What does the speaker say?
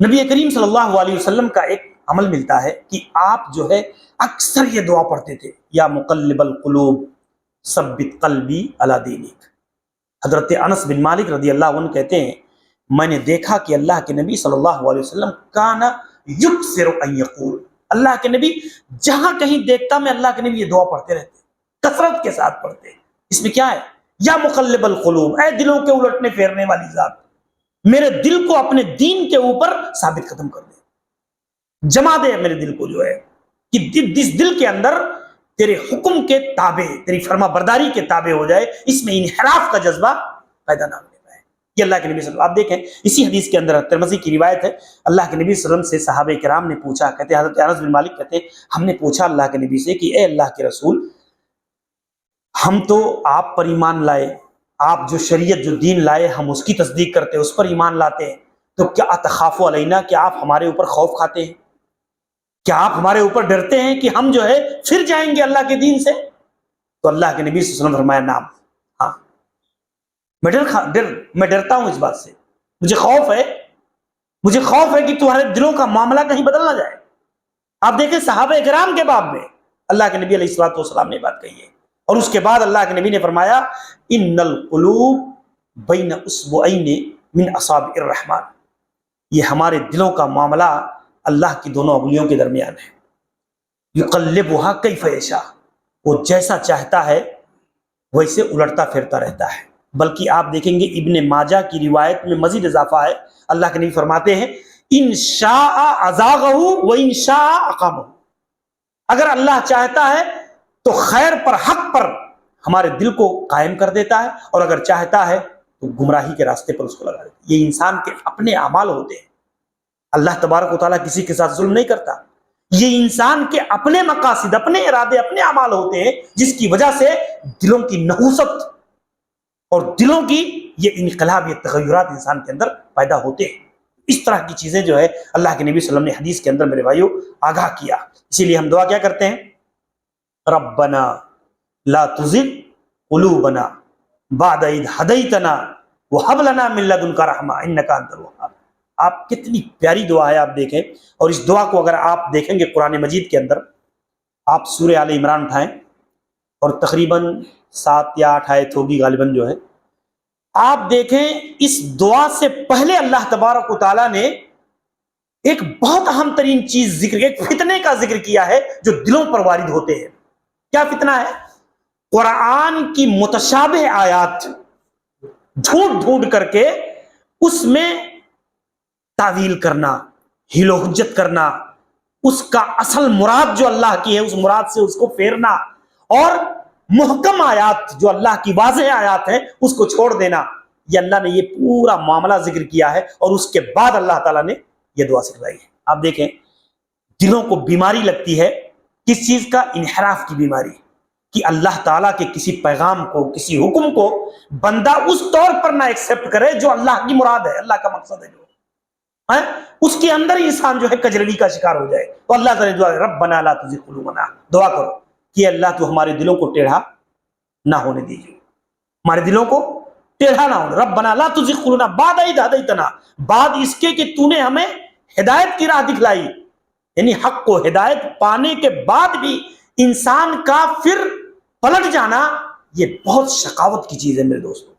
نبی کریم صلی اللہ علیہ وسلم کا ایک عمل ملتا ہے کہ آپ جو ہے اکثر یہ دعا پڑھتے تھے، یا مقلب القلوب ثبت قلبی علی دینک۔ حضرت انس بن مالک رضی اللہ عنہ کہتے ہیں میں نے دیکھا کہ اللہ کے نبی صلی اللہ علیہ وسلم کان یکثر ان یقول، اللہ کے نبی جہاں کہیں دیکھتا میں اللہ کے نبی یہ دعا پڑھتے رہتے، کثرت کے ساتھ پڑھتے۔ اس میں کیا ہے؟ یا مقلب القلوب، اے دلوں کے الٹنے پھیرنے والی ذات، میرے دل کو اپنے دین کے اوپر ثابت قدم کر دے، جما دے میرے دل کو، جو ہے کہ جس دل کے اندر تیرے حکم کے تابع، تیری فرما برداری کے تابع ہو جائے، اس میں انحراف کا جذبہ پیدا نہ ہونے پائے۔ یہ اللہ کے نبی صلی اللہ علیہ وسلم، آپ دیکھیں اسی حدیث کے اندر ترمذی کی روایت ہے، اللہ کے نبی صلی اللہ علیہ وسلم سے صحابہ کرام نے پوچھا، کہتے ہیں حضرت انس بن مالک کہتے ہیں ہم نے پوچھا اللہ کے نبی سے کہ اے اللہ کے رسول، ہم تو آپ پر ایمان لائے، آپ جو شریعت جو دین لائے ہم اس کی تصدیق کرتے ہیں، اس پر ایمان لاتے ہیں، تو کیا اتخاف علینا، کیا آپ ہمارے اوپر خوف کھاتے ہیں؟ کیا آپ ہمارے اوپر ڈرتے ہیں کہ ہم جو ہے پھر جائیں گے اللہ کے دین سے؟ تو اللہ کے نبی صلی اللہ علیہ وسلم فرمایا نعم، ہاں میں ڈرتا ہوں اس بات سے، مجھے خوف ہے کہ تمہارے دلوں کا معاملہ کہیں بدل نہ جائے۔ آپ دیکھیں صحابہ کرام کے باب میں اللہ کے نبی علیہ الصلوۃ والسلام نے بات کہی ہے، اور اس کے بعد اللہ کے نبی نے فرمایا ان القلوب بین اصبعین من اصابع الرحمن، یہ ہمارے دلوں کا معاملہ اللہ کی دونوں انگلیوں کے درمیان ہے، یقلبها کیف یشاء، وہ جیسا چاہتا ہے ویسے الٹتا پھرتا رہتا ہے۔ بلکہ آپ دیکھیں گے ابن ماجہ کی روایت میں مزید اضافہ ہے، اللہ کے نبی فرماتے ہیں ان شاء ازاغہ و ان شاء اقامہ، اگر اللہ چاہتا ہے تو خیر پر، حق پر ہمارے دل کو قائم کر دیتا ہے، اور اگر چاہتا ہے تو گمراہی کے راستے پر اس کو لگا دیتا ہے۔ یہ انسان کے اپنے اعمال ہوتے ہیں، اللہ تبارک و تعالیٰ کسی کے ساتھ ظلم نہیں کرتا، یہ انسان کے اپنے مقاصد، اپنے ارادے، اپنے اعمال ہوتے ہیں، جس کی وجہ سے دلوں کی نحوست اور دلوں کی یہ انقلاب، یہ تغیرات انسان کے اندر پیدا ہوتے ہیں۔ اس طرح کی چیزیں جو ہے اللہ کے نبی صلی اللہ علیہ وسلم نے حدیث کے اندر میرے بھائیوں آگاہ کیا۔ اسی لیے ہم دعا کیا کرتے ہیں؟ ربنا لا تزغ قلوبنا بعد اذ ہدیتنا وہب لنا من لدنک رحمہ انک انت الوہاب۔ آپ کتنی پیاری دعا ہے، آپ دیکھیں، اور اس دعا کو اگر آپ دیکھیں گے قرآن مجید کے اندر، آپ سورہ آل عمران اٹھائیں، اور تقریباً 7 یا 8 آیت ہوگی غالباً جو ہے، آپ دیکھیں اس دعا سے پہلے اللہ تبارک و تعالیٰ نے ایک بہت اہم ترین چیز ذکر، ایک فتنے کا ذکر کیا ہے جو دلوں پر وارد ہوتے ہیں۔ کیا فتنہ ہے؟ قرآن کی متشابہ آیات ڈھونڈ ڈھونڈ کر کے اس میں تعویل کرنا، حیل و حجت کرنا، اس کا اصل مراد جو اللہ کی ہے اس مراد سے اس کو پھیرنا، اور محکم آیات جو اللہ کی واضح آیات ہیں اس کو چھوڑ دینا۔ یہ اللہ نے یہ پورا معاملہ ذکر کیا ہے، اور اس کے بعد اللہ تعالیٰ نے یہ دعا سکھلائی ہے۔ آپ دیکھیں دلوں کو بیماری لگتی ہے، کس چیز کا؟ انحراف کی بیماری، کہ اللہ تعالیٰ کے کسی پیغام کو، کسی حکم کو بندہ اس طور پر نہ ایکسپٹ کرے جو اللہ کی مراد ہے، اللہ کا مقصد ہے، جو اس کے اندر انسان جو ہے کجروی کا شکار ہو جائے۔ تو اللہ تعالیٰ نے دعا ربنا لا تزغ قلوبنا، دعا کرو کہ اللہ تو ہمارے دلوں کو ٹیڑھا نہ ہونے دیجیے، ہمارے دلوں کو ٹیڑھا نہ ہونے، ربنا لا تزغ قلوبنا بعد اذ ہدیتنا، بعد اس کے کہ تو نے ہمیں ہدایت کی راہ دکھلائی، یعنی حق کو ہدایت پانے کے بعد بھی انسان کا پھر پلٹ جانا، یہ بہت شقاوت کی چیز ہے میرے دوستوں۔